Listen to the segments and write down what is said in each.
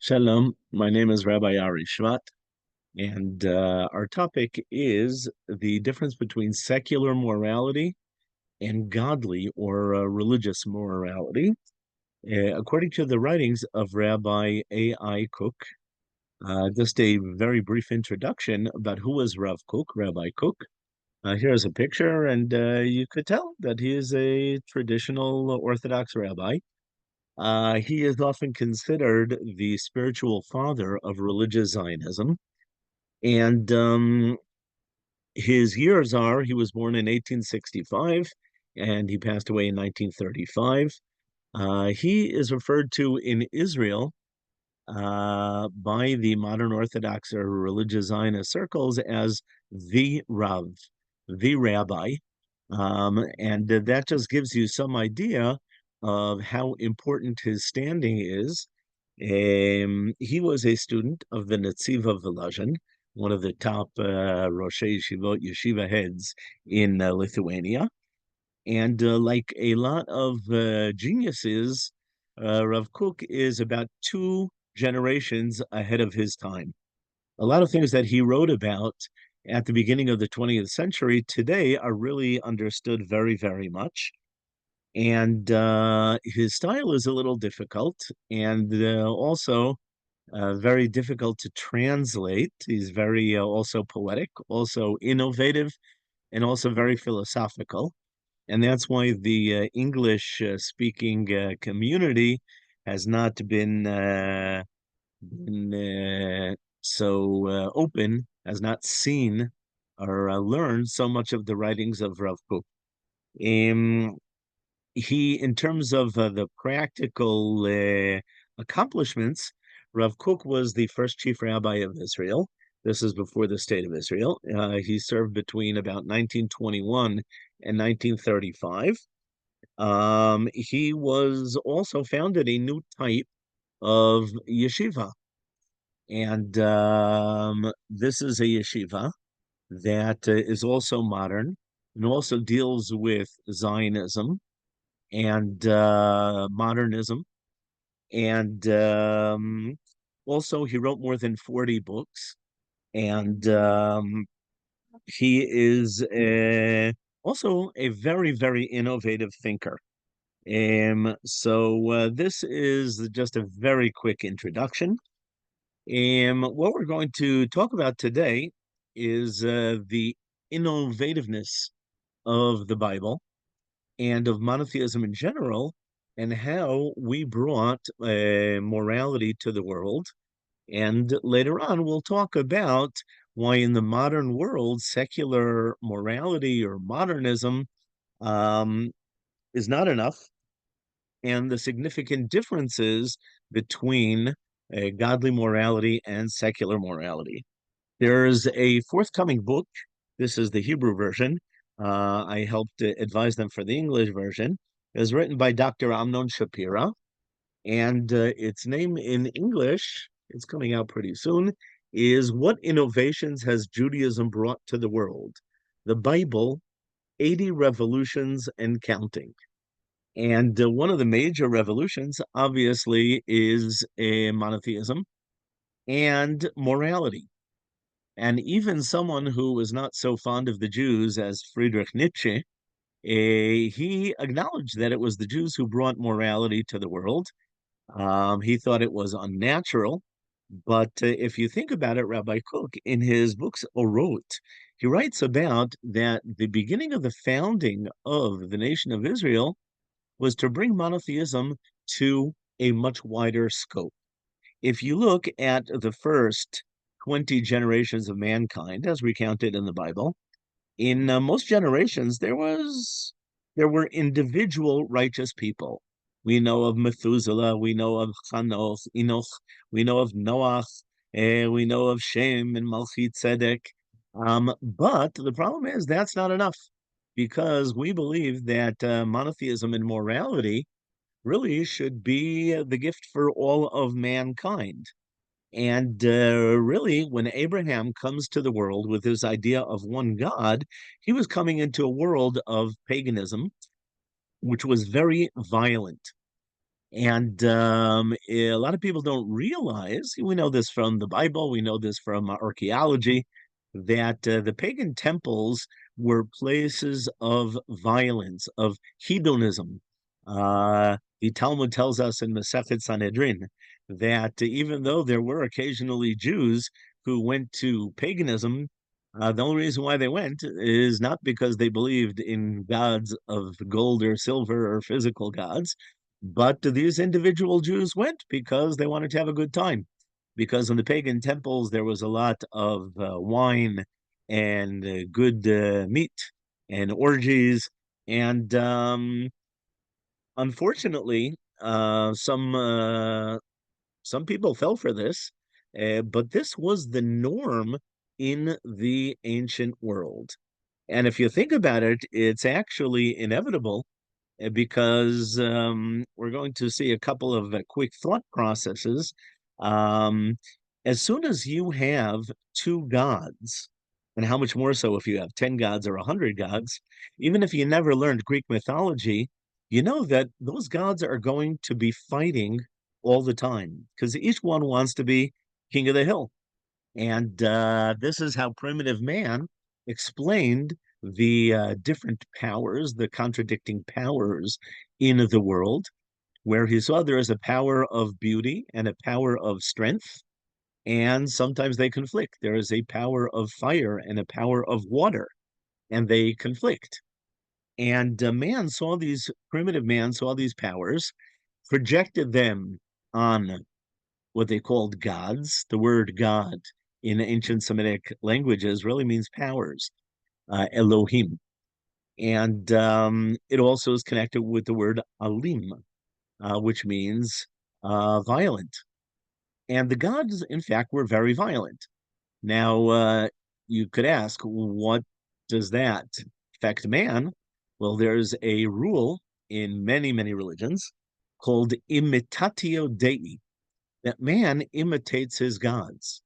Shalom, my name is Rabbi Ari Shvat, and our topic is the difference between secular morality and godly or religious morality. According to the writings of Rabbi A.I. Cook, just a very brief introduction about who was Rav Cook, Rabbi Cook. Here's a picture, and you could tell that he is a traditional Orthodox rabbi. He is often considered the spiritual father of religious Zionism. And his years are he was born in 1865 and he passed away in 1935. He is referred to in Israel by the modern Orthodox or religious Zionist circles as the Rav, the rabbi. And that just gives you some idea of how important his standing is. He was a student of the Netziva Volozhin, one of the top Roshei Yeshiva heads in Lithuania. And like a lot of geniuses, Rav Kook is about two generations ahead of his time. A lot of things that he wrote about at the beginning of the 20th century today are really understood very, very much. And his style is a little difficult and also very difficult to translate. He's very also poetic, also innovative, and also very philosophical. And that's why the English speaking community has not been so open, has not seen or learned so much of the writings of Rav Kook. Um, in terms of the practical accomplishments, Rav Kook was the first chief rabbi of Israel. This is before the state of Israel. He served between about 1921 and 1935. He was also founded a new type of yeshiva. And this is a yeshiva that is also modern and also deals with Zionism and modernism. And also, he wrote more than 40 books. And he is also a very, very innovative thinker. So this is just a very quick introduction. What we're going to talk about today is the innovativeness of the Bible and of monotheism in general, and how we brought morality to the world. And later on, we'll talk about why in the modern world, secular morality or modernism um, is not enough, and the significant differences between godly morality and secular morality. There's a forthcoming book. This is the Hebrew version. I helped advise them for the English version. It was written by Dr. Amnon Shapira, and its name in English, it's coming out pretty soon, is What Innovations Has Judaism Brought to the World? The Bible, 80 Revolutions and Counting. And one of the major revolutions, obviously, is monotheism and morality. And even someone who was not so fond of the Jews as Friedrich Nietzsche, he acknowledged that it was the Jews who brought morality to the world. He thought it was unnatural. But if you think about it, Rabbi Kook, in his books Orot, he writes about that the beginning of the founding of the nation of Israel was to bring monotheism to a much wider scope. If you look at the first 20 generations of mankind, as recounted in the Bible, in most generations there were individual righteous people. We know of Methuselah, we know of Enoch, we know of Noach, we know of Shem and Malchi Tzedek. But the problem is that's not enough, because we believe that monotheism and morality really should be the gift for all of mankind. And really, when Abraham comes to the world with his idea of one God, he was coming into a world of paganism, which was very violent. And a lot of people don't realize, we know this from the Bible, we know this from archaeology, that the pagan temples were places of violence, of hedonism. The Talmud tells us in Masechet Sanhedrin that even though there were occasionally Jews who went to paganism, the only reason why they went is not because they believed in gods of gold or silver or physical gods, but these individual Jews went because they wanted to have a good time. Because in the pagan temples, there was a lot of wine and good meat and orgies. And unfortunately, some people fell for this, but this was the norm in the ancient world. And if you think about it, it's actually inevitable because we're going to see a couple of quick thought processes. Um, as soon as you have two gods, and how much more so if you have 10 gods or 100 gods, even if you never learned Greek mythology, you know that those gods are going to be fighting all the time because each one wants to be king of the hill. And this is how primitive man explained the different powers, the contradicting powers in the world, where he saw there is a power of beauty and a power of strength, and sometimes they conflict. There is a power of fire and a power of water, and they conflict. And primitive man saw these powers, projected them on what they called gods. The word God in ancient Semitic languages really means powers, Elohim. And it also is connected with the word alim, which means violent. And the gods, in fact, were very violent. Now, you could ask, what does that affect man? Well, there's a rule in many, many religions called imitatio Dei, that man imitates his gods.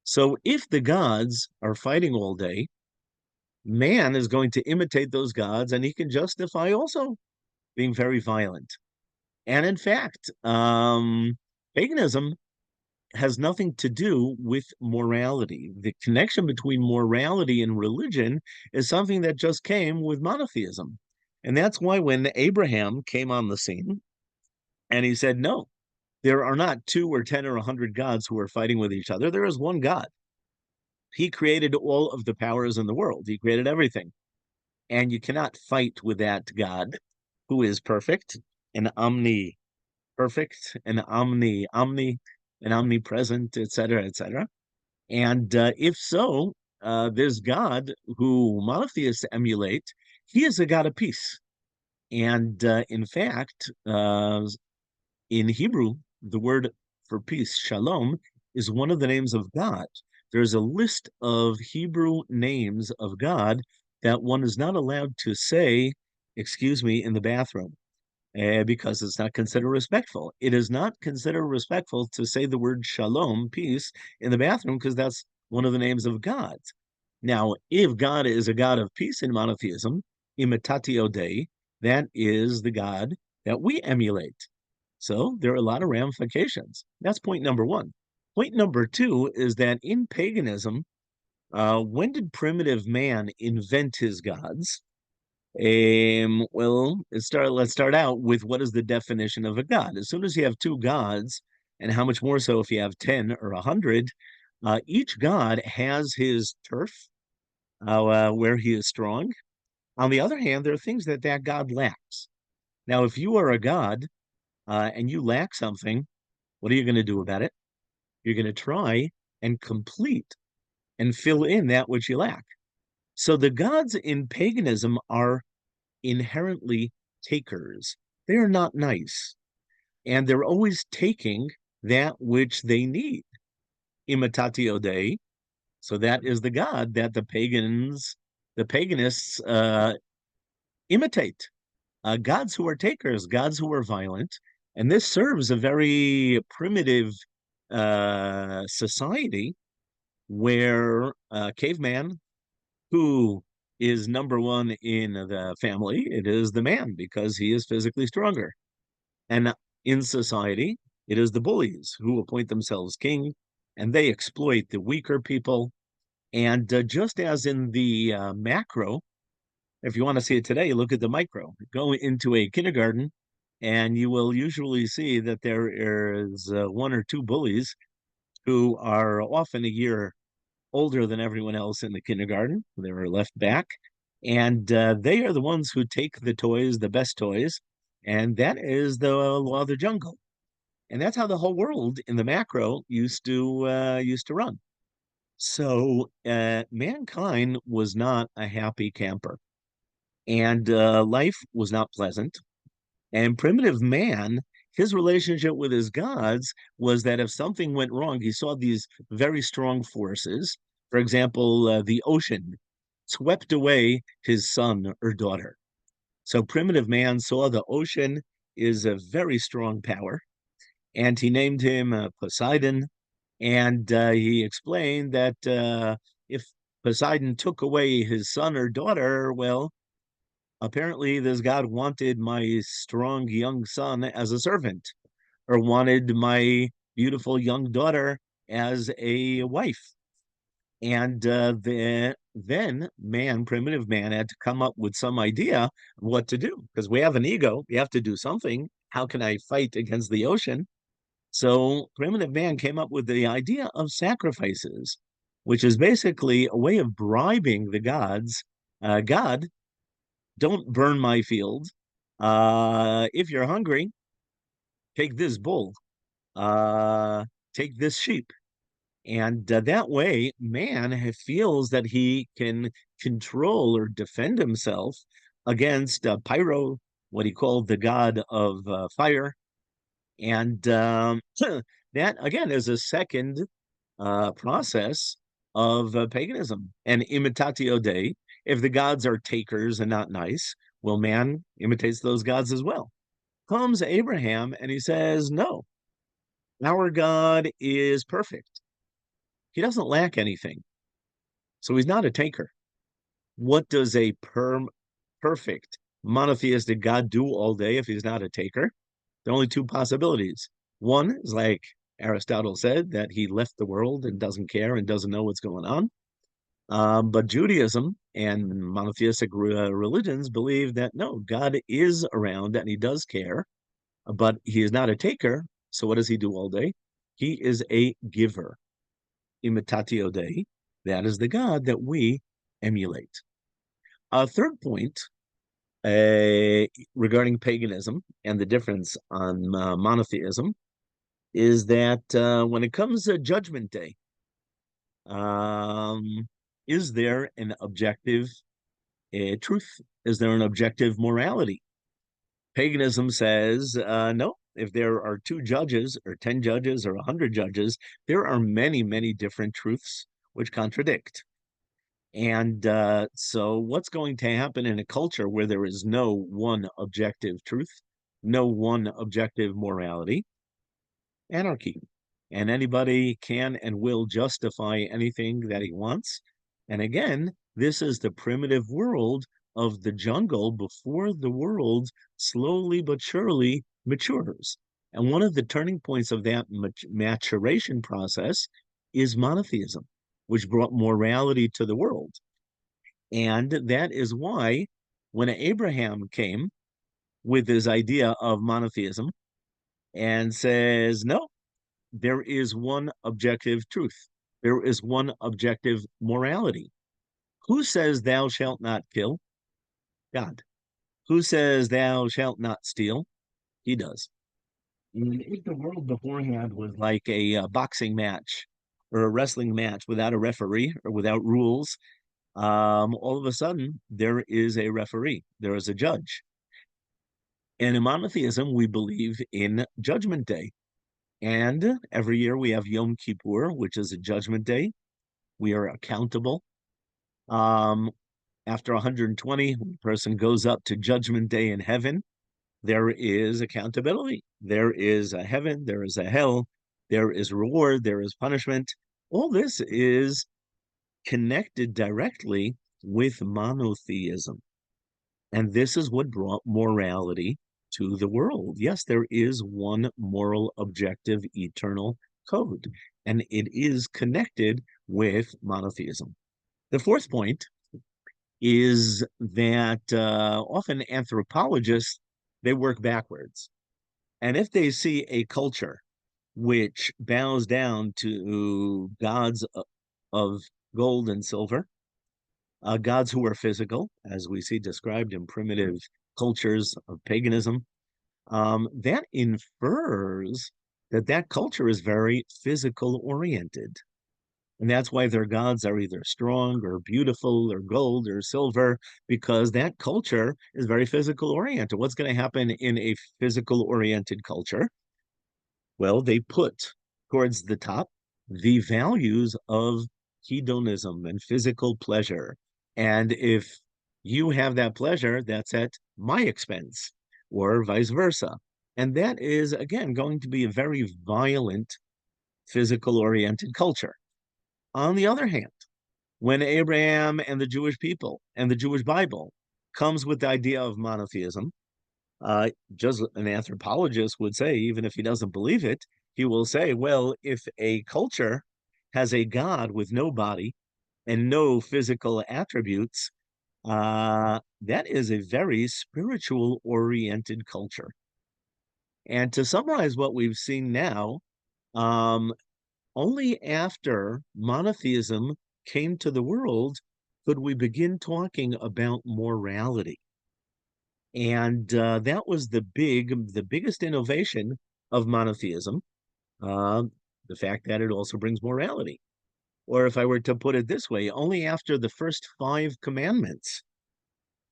So if the gods are fighting all day, man is going to imitate those gods and he can justify also being very violent. And in fact, paganism has nothing to do with morality. The connection between morality and religion is something that just came with monotheism. And that's why when Abraham came on the scene and he said, no, there are not two or 10 or 100 gods who are fighting with each other. There is one God. He created all of the powers in the world. He created everything. And you cannot fight with that God who is perfect and perfect and and omnipresent, etc., etc. And if so, this God who monotheists emulate, he is a God of peace. And in fact, in Hebrew, the word for peace, shalom, is one of the names of God. There's a list of Hebrew names of God that one is not allowed to say, excuse me, in the bathroom, because it's not considered respectful. It is not considered respectful to say the word shalom, peace, in the bathroom because that's one of the names of God. Now, if God is a God of peace in monotheism, imitatio Dei, that is the God that we emulate. So there are a lot of ramifications. That's point number one. Point number two is that in paganism, when did primitive man invent his gods? Let's start out with what is the definition of a god. As soon as you have two gods, and how much more so if you have 10 or 100, each god has his turf, where he is strong. On the other hand, there are things that that god lacks. Now, if you are a god and you lack something, what are you going to do about it? You're going to try and complete and fill in that which you lack. So the gods in paganism are inherently takers. They are not nice, and they're always taking that which they need. Imitatio Dei. So that is the god that the paganists imitate. Gods who are takers, gods who are violent, and this serves a very primitive society where caveman, who is number one in the family, it is the man because he is physically stronger. And In society, it is the bullies who appoint themselves king, and they exploit the weaker people. And just as in the macro, if you want to see it today, look at the micro. Go into a kindergarten, and you will usually see that there is one or two bullies who are often a year older than everyone else in the kindergarten. They were left back, and they are the ones who take the toys, the best toys, and that is the law of the jungle. And that's how the whole world in the macro used to run. So mankind was not a happy camper, and life was not pleasant. And primitive man, his relationship with his gods was that if something went wrong, he saw these very strong forces. For example, the ocean swept away his son or daughter. So primitive man saw the ocean is a very strong power, and he named him Poseidon. And he explained that if Poseidon took away his son or daughter, well, apparently this god wanted my strong young son as a servant, or wanted my beautiful young daughter as a wife. And then man, primitive man, had to come up with some idea of what to do because we have an ego. We have to do something. How can I fight against the ocean? So primitive man came up with the idea of sacrifices, which is basically a way of bribing the gods. God, don't burn my field. If you're hungry, take this bull. Uh, take this sheep. And that way, man feels that he can control or defend himself against Pyro, what he called the god of fire. And that, again, is a second process of paganism and imitatio Dei. If the gods are takers and not nice, well, man imitates those gods as well. Comes Abraham and he says, no, our God is perfect. He doesn't lack anything. So he's not a taker. What does a perfect monotheistic God do all day if he's not a taker? There are only two possibilities. One is like Aristotle said, that he left the world and doesn't care and doesn't know what's going on. But Judaism and monotheistic religions believe that no, God is around and he does care, but he is not a taker. So what does he do all day? He is a giver. Imitatio Dei. That is the God that we emulate. A third point regarding paganism and the difference on monotheism is that when it comes to Judgment Day, um, is there an objective truth? Is there an objective morality? Paganism says no. If there are two judges, or 10 judges, or 100 judges, there are many, many different truths which contradict. And so, what's going to happen in a culture where there is no one objective truth, no one objective morality? Anarchy. And anybody can and will justify anything that he wants. And again, this is the primitive world of the jungle before the world slowly but surely matures. And one of the turning points of that maturation process is monotheism, which brought morality to the world. And that is why when Abraham came with his idea of monotheism and says, no, there is one objective truth. There is one objective morality. Who says thou shalt not kill? God. Who says thou shalt not steal? He does. And if the world beforehand was like a boxing match or a wrestling match without a referee or without rules, all of a sudden there is a referee, there is a judge. And in monotheism, we believe in Judgment Day. And every year we have Yom Kippur, which is a judgment day. We are accountable. Um, After 120, when a person goes up to Judgment Day in heaven, there is accountability. There is a heaven, there is a hell, there is reward, there is punishment. All this is connected directly with monotheism. And this is what brought morality to the world. Yes, there is one moral, objective, eternal code, and it is connected with monotheism. The fourth point is that often anthropologists they work backwards, and if they see a culture which bows down to gods of gold and silver, gods who are physical, as we see described in primitive cultures of paganism, that infers that that culture is very physical oriented. And that's why their gods are either strong or beautiful or gold or silver, because that culture is very physical oriented. What's going to happen in a physical oriented culture? Well, they put towards the top the values of hedonism and physical pleasure. And if you have that pleasure, that's at my expense, or vice versa. And that is, again, going to be a very violent, physical oriented culture. On the other hand, when Abraham and the Jewish people and the Jewish Bible comes with the idea of monotheism, just an anthropologist would say, even if he doesn't believe it, he will say, well, if a culture has a God with no body and no physical attributes, that is a very spiritual oriented culture. And to summarize what we've seen now, um, only after monotheism came to the world could we begin talking about morality. And that was the biggest innovation of monotheism, uh, the fact that it also brings morality. Or if I were to put it this way, only after the first five commandments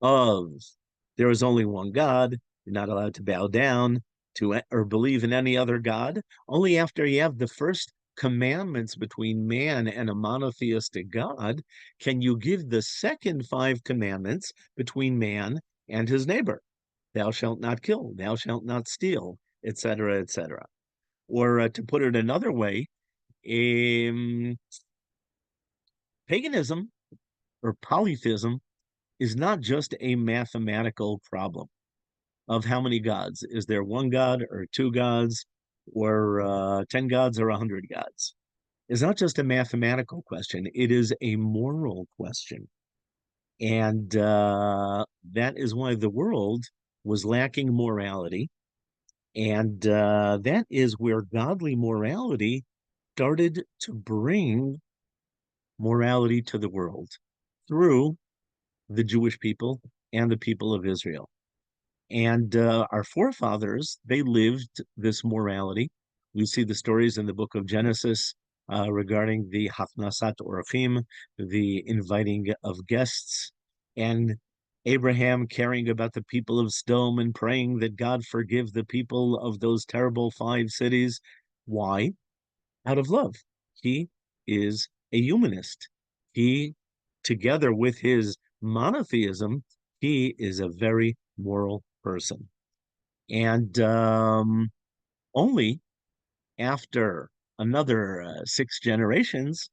of there is only one God, you're not allowed to bow down to or believe in any other God, only after you have the first commandments between man and a monotheistic God can you give the second five commandments between man and his neighbor. Thou shalt not kill, thou shalt not steal, etc., etc. Or to put it another way, um, paganism or polytheism is not just a mathematical problem of how many gods. Is there one God or two gods or 10 gods or 100 gods? It's not just a mathematical question, it is a moral question. And that is why the world was lacking morality. And that is where godly morality started to bring morality to the world through the Jewish people and the people of Israel. And our forefathers, they lived this morality. We see the stories in the book of Genesis regarding the Hachnasat Orachim, the inviting of guests, and Abraham caring about the people of Sodom and praying that God forgive the people of those terrible five cities. Why? Out of love. He is a humanist. He, together with his monotheism, he is a very moral person. And only after another six generations,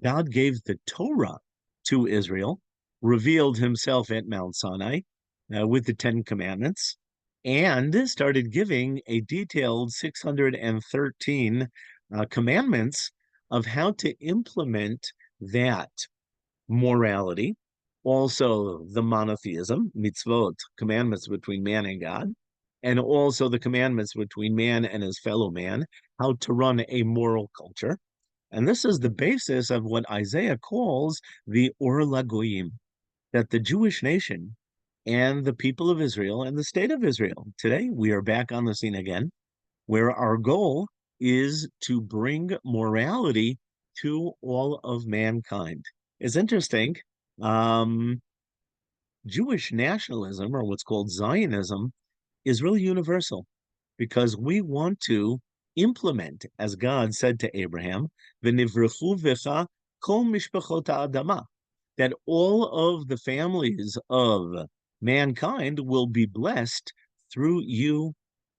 God gave the Torah to Israel, revealed himself at Mount Sinai with the Ten Commandments, and started giving a detailed 613 commandments of how to implement that morality, also the monotheism, mitzvot, commandments between man and God, and also the commandments between man and his fellow man, how to run a moral culture. And this is the basis of what Isaiah calls the Or LaGoyim, that the Jewish nation and the people of Israel and the state of Israel, today we are back on the scene again, where our goal is to bring morality to all of mankind. It's interesting. Um, Jewish nationalism, or what's called Zionism, is really universal because we want to implement, as God said to Abraham, "V'nivrechu v'cha kol mishpachot ha'adama," that all of the families of mankind will be blessed through you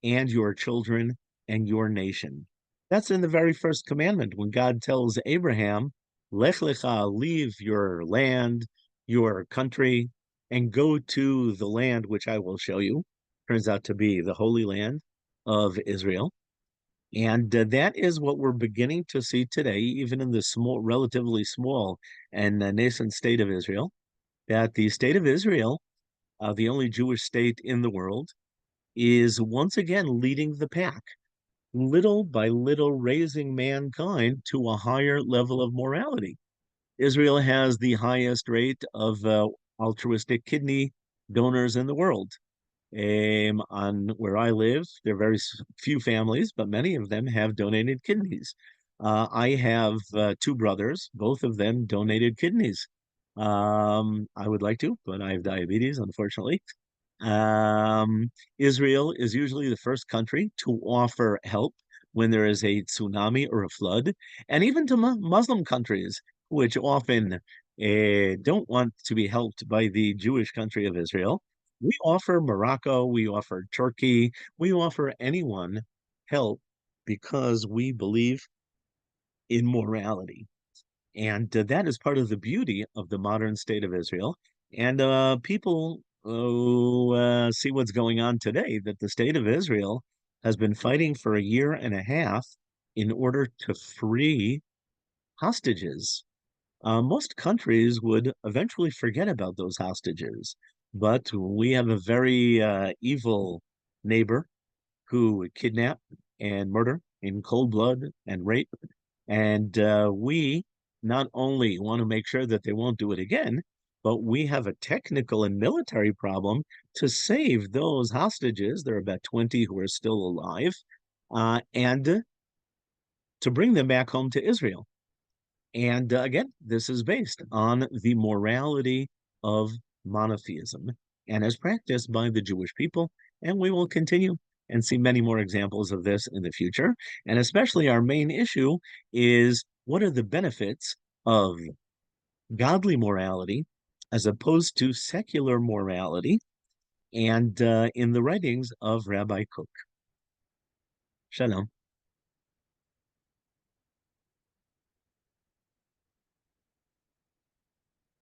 and your children and your nation. That's in the very first commandment when God tells Abraham, Lech lecha, leave your land, your country, and go to the land which I will show you. turns out to be the Holy Land of Israel. And that is what we're beginning to see today, even in the small, relatively small and nascent state of Israel, that the state of Israel, the only Jewish state in the world, is once again leading the pack, little by little raising mankind to a higher level of morality. Israel has the highest rate of altruistic kidney donors in the world. On where I live, there are very few families, but many of them have donated kidneys. I have two brothers, both of them donated kidneys. I would like to, but I have diabetes, unfortunately. Israel is usually the first country to offer help when there is a tsunami or a flood, and even to Muslim countries, which often don't want to be helped by the Jewish country of Israel. We offer Morocco, we offer Turkey, we offer anyone help because we believe in morality. And that is part of the beauty of the modern state of Israel. And people who see what's going on today, that the state of Israel has been fighting for a year and a half in order to free hostages. Most countries would eventually forget about those hostages, but we have a very evil neighbor who would kidnap and murder in cold blood and rape. And we not only want to make sure that they won't do it again, but we have a technical and military problem to save those hostages. There are about 20 who are still alive, and to bring them back home to Israel. And again, this is based on the morality of monotheism and as practiced by the Jewish people. And we will continue and see many more examples of this in the future. And especially our main issue is what are the benefits of godly morality as opposed to secular morality? And in the writings of Rabbi Kook. Shalom.